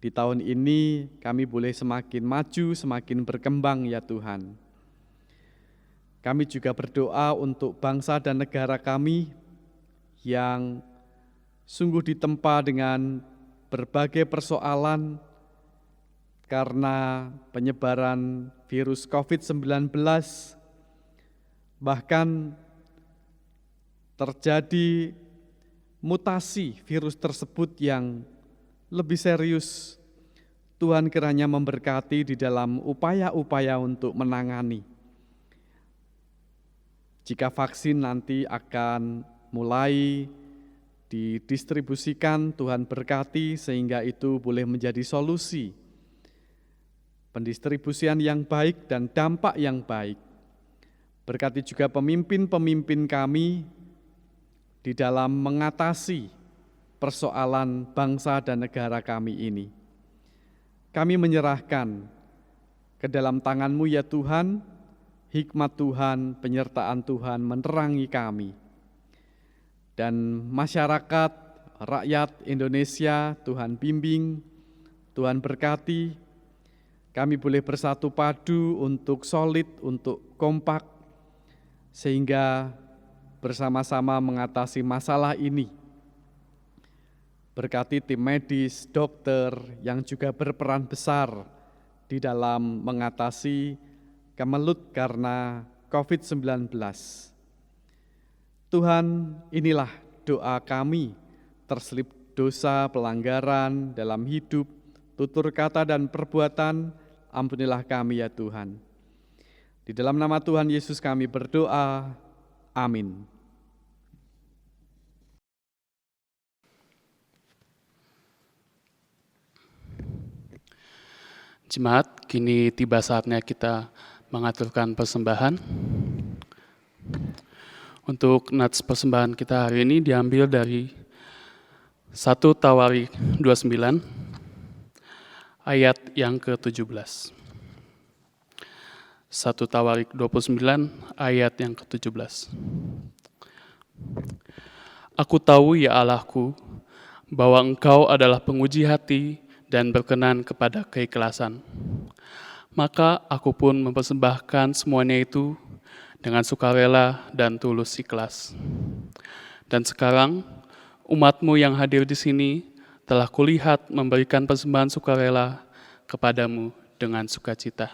Di tahun ini kami boleh semakin maju, semakin berkembang ya Tuhan. Kami juga berdoa untuk bangsa dan negara kami yang sungguh ditempa dengan berbagai persoalan karena penyebaran virus COVID-19, bahkan terjadi mutasi virus tersebut yang lebih serius. Tuhan kiranya memberkati di dalam upaya-upaya untuk menangani. Jika vaksin nanti akan mulai didistribusikan, Tuhan berkati sehingga itu boleh menjadi solusi pendistribusian yang baik dan dampak yang baik. Berkati juga pemimpin-pemimpin kami di dalam mengatasi persoalan bangsa dan negara kami ini. Kami menyerahkan ke dalam tangan-Mu ya Tuhan, hikmat Tuhan, penyertaan Tuhan menerangi kami. Dan masyarakat, rakyat Indonesia, Tuhan bimbing, Tuhan berkati, kami boleh bersatu padu untuk solid, untuk kompak, sehingga bersama-sama mengatasi masalah ini. Berkati tim medis, dokter yang juga berperan besar di dalam mengatasi kemelut karena COVID-19. Tuhan, inilah doa kami, terselip dosa, pelanggaran dalam hidup, tutur kata dan perbuatan, ampunilah kami ya Tuhan. Di dalam nama Tuhan Yesus kami berdoa, amin. Jemaat, kini tiba saatnya kita mengaturkan persembahan. Untuk nats persembahan kita hari ini diambil dari 1 Tawarik 29, ayat yang ke-17. 1 Tawarik 29, ayat yang ke-17. Aku tahu ya Allahku, bahwa Engkau adalah penguji hati dan berkenan kepada keikhlasan. Maka aku pun mempersembahkan semuanya itu dengan sukarela dan tulus ikhlas. Dan sekarang umat-Mu yang hadir di sini telah kulihat memberikan persembahan sukarela kepadamu dengan sukacita.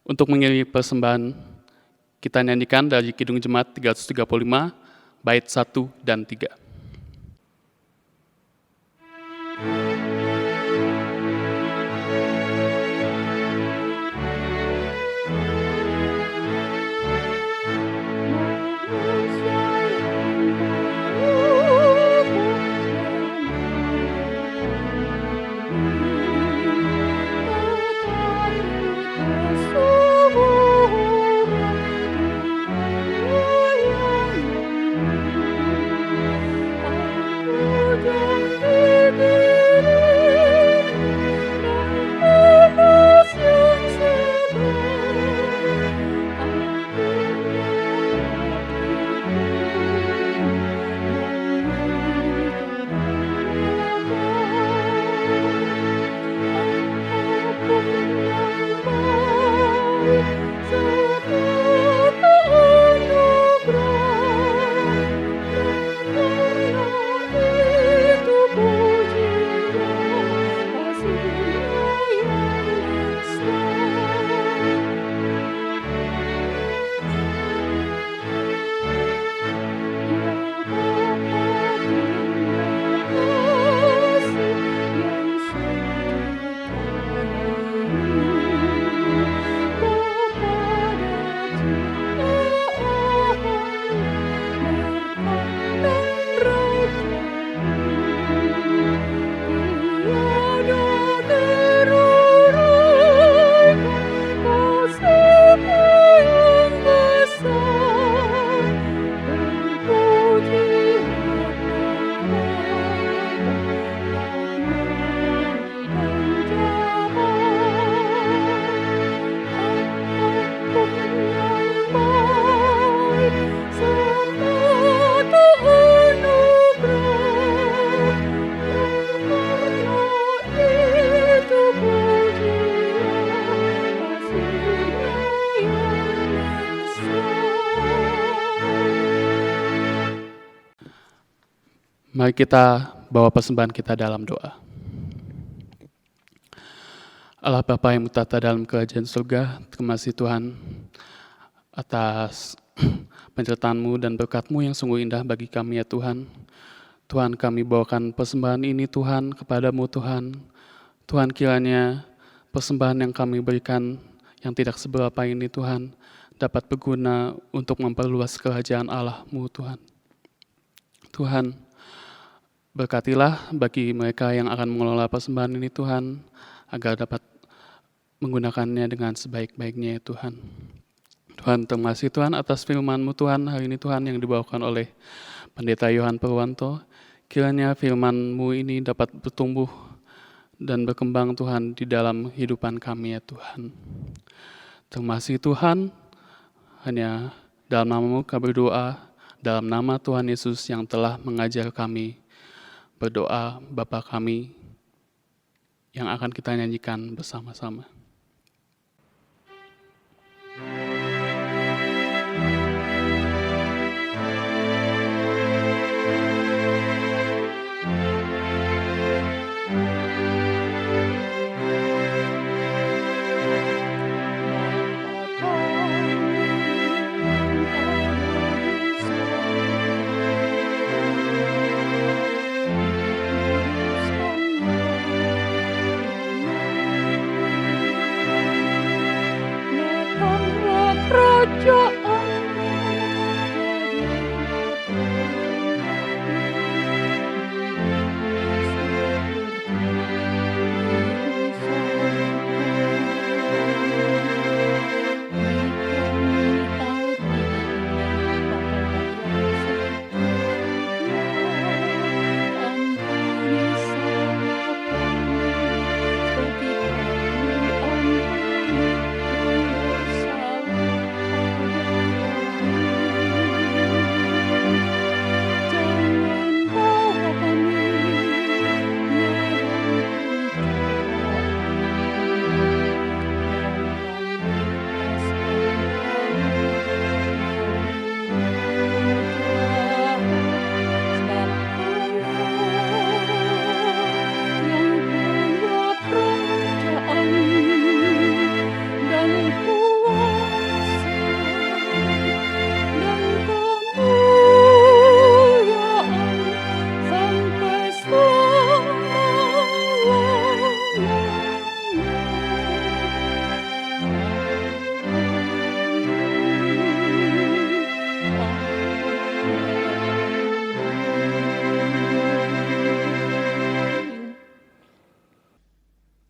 Untuk mengiringi persembahan, kita nyanyikan dari Kidung Jemaat 335, bait 1 dan 3. Mari kita bawa persembahan kita dalam doa. Allah Bapa yang bertata dalam kerajaan surga, terima kasih Tuhan atas penyertaan-Mu dan berkat-Mu yang sungguh indah bagi kami ya Tuhan. Tuhan, kami bawakan persembahan ini Tuhan kepada-Mu Tuhan. Tuhan, kiranya persembahan yang kami berikan yang tidak seberapa ini Tuhan dapat berguna untuk memperluas kerajaan Allah-Mu Tuhan. Tuhan, berkatilah bagi mereka yang akan mengelola persembahan ini Tuhan, agar dapat menggunakannya dengan sebaik-baiknya ya Tuhan. Tuhan, terima kasih Tuhan atas firman-Mu Tuhan hari ini Tuhan yang dibawakan oleh Pendeta Yohan Purwanto. Kiranya firman-Mu ini dapat bertumbuh dan berkembang Tuhan di dalam kehidupan kami ya Tuhan. Terima kasih Tuhan, hanya dalam nama-Mu kami berdoa, dalam nama Tuhan Yesus yang telah mengajar kami berdoa Bapa kami yang akan kita nyanyikan bersama-sama.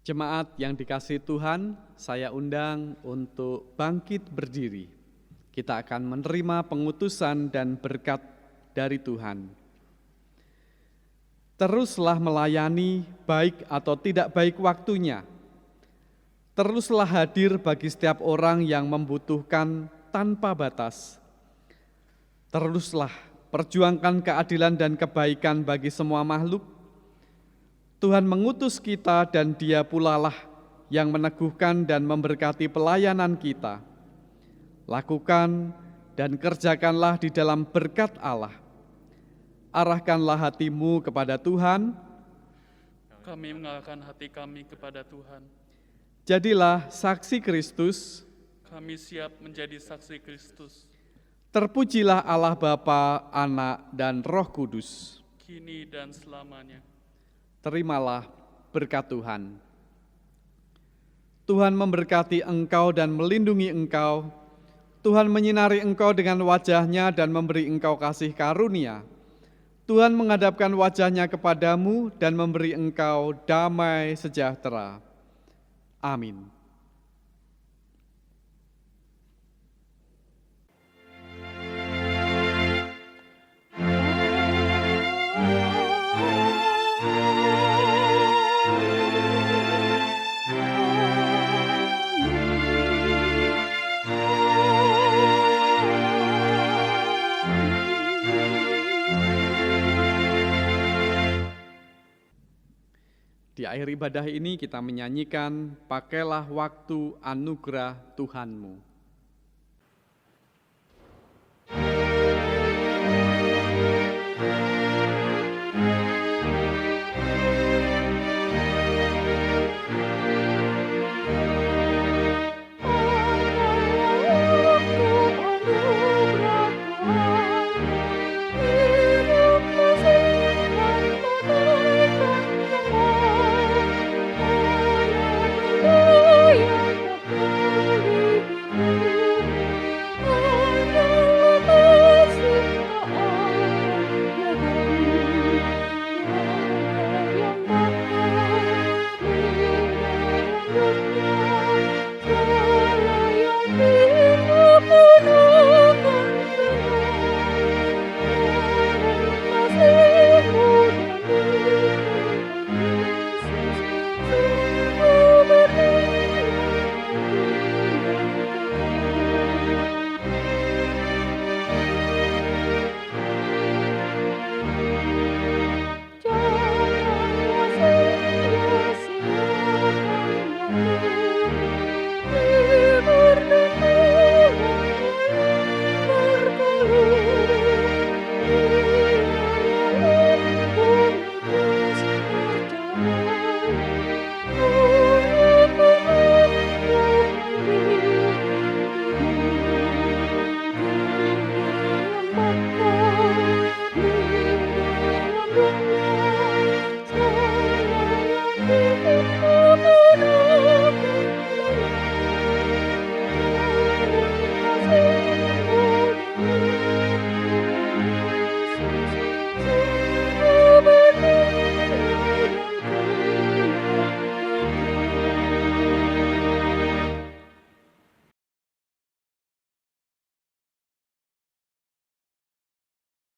Jemaat yang dikasihi Tuhan, saya undang untuk bangkit berdiri. Kita akan menerima pengutusan dan berkat dari Tuhan. Teruslah melayani baik atau tidak baik waktunya. Teruslah hadir bagi setiap orang yang membutuhkan tanpa batas. Teruslah perjuangkan keadilan dan kebaikan bagi semua makhluk. Tuhan mengutus kita dan Dia pula lah yang meneguhkan dan memberkati pelayanan kita. Lakukan dan kerjakanlah di dalam berkat Allah. Arahkanlah hatimu kepada Tuhan. Kami mengarahkan hati kami kepada Tuhan. Jadilah saksi Kristus. Kami siap menjadi saksi Kristus, Terpujilah Allah Bapa, Anak, dan Roh Kudus. kini dan selamanya. Terimalah berkat Tuhan. Tuhan memberkati engkau dan melindungi engkau. Tuhan menyinari engkau dengan wajah-Nya dan memberi engkau kasih karunia. Tuhan menghadapkan wajah-Nya kepadamu dan memberi engkau damai sejahtera. Amin. Di akhir ibadah ini kita menyanyikan, pakailah waktu anugerah Tuhanmu.